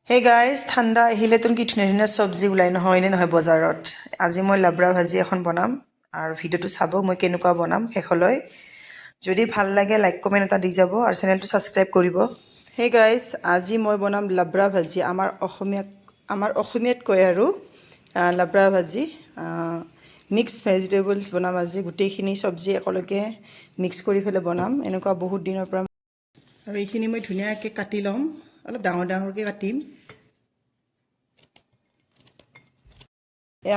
Hey guys, ঠাণ্ডা আহিলে তুমি কি ধুনীয়া ধুনীয়া চব্জি ওলাই নহয় নে নহয় বজাৰত। আজি মই লাবৰা ভাজি এখন বনাম আৰু ভিডিঅ'টো চাব মই কেনেকুৱা বনাম শেষলৈ। যদি ভাল লাগে লাইক কমেণ্ট এটা দি যাব আৰু চেনেলটো ছাবস্ক্ৰাইব কৰিব। Hey guys, আজি মই বনাম লাবৰা ভাজি। আমাৰ অসমীয়াত কয় আৰু লাবৰা ভাজি। মিক্স ভেজিটেবলছ বনাম আজি, গোটেইখিনি চব্জি একেলগে মিক্স কৰি পেলাই বনাম। এনেকুৱা বহুত দিনৰ পৰা আৰু এইখিনি মই ধুনীয়াকৈ কাটি ল'ম, অলপ ডাঙৰ ডাঙৰকৈ কাটিম।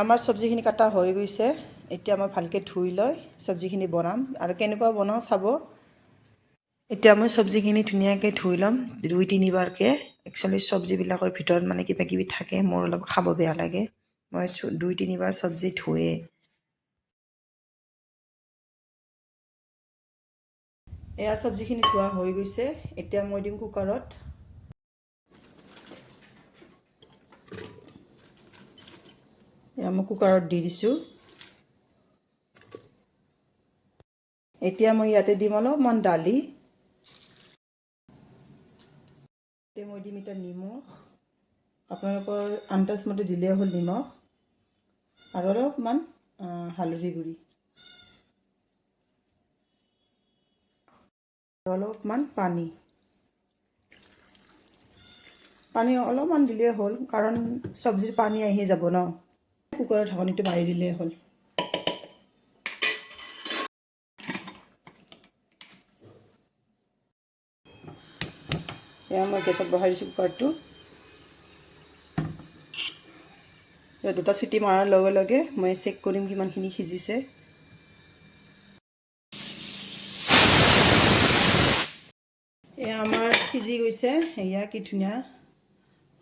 আমাৰ চব্জিখিনি কাটা হৈ গৈছে, এতিয়া মই ভালকৈ ধুই লৈ চব্জিখিনি বনাম আৰু কেনেকুৱা বনাওঁ চাব। এতিয়া মই চব্জিখিনি ধুনীয়াকৈ ধুই ল'ম 2-3বাৰকৈ। একচুৱেলি চব্জিবিলাকৰ ভিতৰত মানে কিবা কিবি থাকে, মোৰ অলপ খাব বেয়া লাগে। মই 2-3বাৰ চব্জি ধুৱে। এয়া চব্জিখিনি ধোৱা হৈ গৈছে, এতিয়া মই দিম কুকাৰত। এয়া মই কুকাৰত দি দিছোঁ। এতিয়া মই ইয়াতে দিম অলপমান দালি। মই দিম এতিয়া নিমখ, আপোনালোকৰ আন্দাজমতে দিলেই হ'ল নিমখ, আৰু অলপমান হালধি গুড়ি, আৰু অলপমান পানী অলপমান দিলেই হ'ল, কাৰণ চব্জিৰ পানী আহি যাব ন। কুকাৰৰ ঢাকনিটো মাৰি দিলেই হ'ল। এয়া মই গেছত বহাই দিছোঁ কুকাৰটো। দুটা চিটি মৰাৰ লগে লগে মই চেক কৰিম কিমানখিনি সিজিছে। এয়া আমাৰ সিজি গৈছে, এয়া কি ধুনীয়া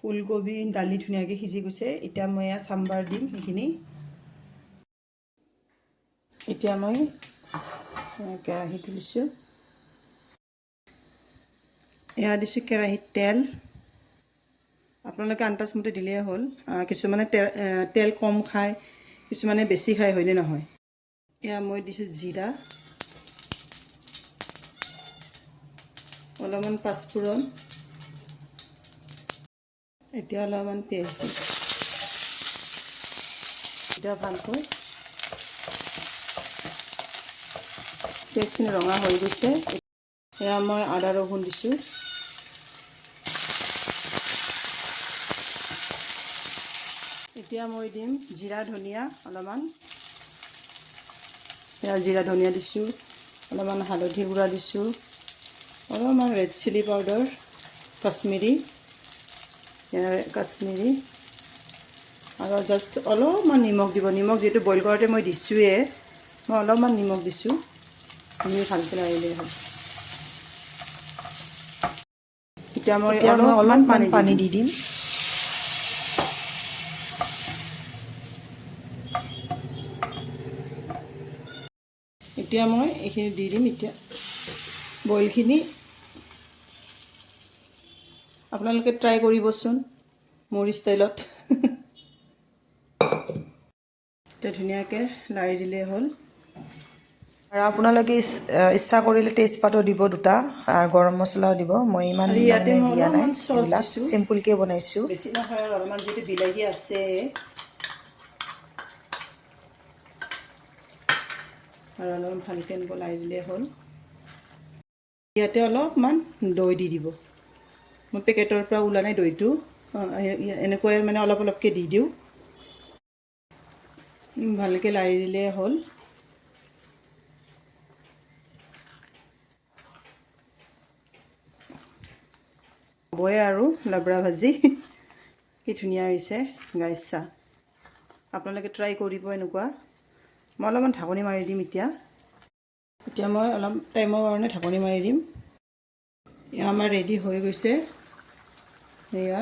ফুলকবি দালি ধুনীয়াকৈ সিজি গৈছে। এতিয়া মই এয়া চাম্বাৰ দিম সেইখিনি। এতিয়া মই কেৰাহীত দিছোঁ, এয়া দিছোঁ কেৰাহীত তেল। আপোনালোকে আন্দাজমতে দিলেই হ'ল। কিছুমানে তেল কম খায়, কিছুমানে বেছি খায়, হয়নে নহয়। এয়া মই দিছোঁ জিৰা, অলপমান পাঁচফোৰণ, এতিয়া অলপমান পেষ্ট দিম। এতিয়া ভালকৈ পেষ্টখিনি ৰঙা হৈ গৈছে। এয়া মই আদা ৰহুন দিছোঁ। এতিয়া মই দিম জিৰা ধনিয়া অলপমান। এয়া জিৰা ধনিয়া দিছোঁ, অলপমান হালধি গুড়া দিছোঁ, অলপমান ৰেড চিলি পাউডাৰ কাশ্মীৰী, আৰু জাষ্ট অলপমান নিমখ দিব। নিমখ যিহেতু বইল কৰোঁতে মই দিছোঁৱে, মই অলপমান নিমখ দিছোঁ। আমি ভালকৈ লাৰিলেই হ'ল। এতিয়া মই অলপমান পানী দি দিম। এতিয়া মই এইখিনি দি দিম। এতিয়া বইলখিনি আপোনালোকে ট্ৰাই কৰিবচোন মোৰ ষ্টাইলত। এতিয়া ধুনীয়াকৈ লাৰি দিলেই হ'ল। আৰু আপোনালোকে ইচ্ছা কৰিলে তেজপাতো দিব 2টা, আৰু গৰম মছলাও দিব। মই ইমান মানে দিয়া নাই, এইবিলাক চিম্পুলকৈ বনাইছোঁ। বেছি নহয়, আৰু অলপমান যিটো বিলাহী আছে আৰু অলপমান ভালকৈ এনেকৈ লাৰি দিলেই হ'ল। ইয়াতে অলপমান দৈ দি দিব। মই পেকেটৰ পৰা ওলোৱা নাই দৈটো, এনেকৈ মানে অলপ অলপকৈ দি দিওঁ। ভালকৈ লাৰি দিলেই হ'ল। হ'বই আৰু লাবৰা ভাজি। কি ধুনীয়া হৈছে গাইছ, চাহ। আপোনালোকে ট্ৰাই কৰিব এনেকুৱা। মই অলপমান ঢাকনি মাৰি দিম এতিয়া মই অলপ টাইমৰ কাৰণে ঢাকনি মাৰি দিম। এয়া আমাৰ ৰেডি হৈ গৈছে। এয়া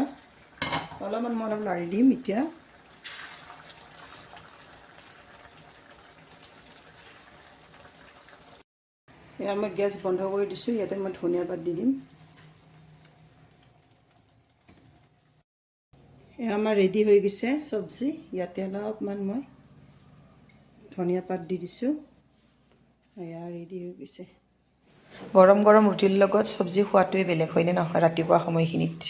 অলপমান মই লাৰি দিম এতিয়া। এয়া মই গেছ বন্ধ কৰি দিছোঁ। ইয়াতে মই ধনিয়া পাত দি দিম। এয়া আমাৰ ৰেডি হৈ গৈছে চব্জি। ইয়াতে অলপমান মই ধনিয়া পাত দি দিছোঁ। এয়া ৰেডি হৈ গৈছে। গৰম গৰম ৰুটিৰ লগত চব্জি খোৱাটোৱে বেলেগ, হয়নে নহয়, ৰাতিপুৱা সময়খিনিত।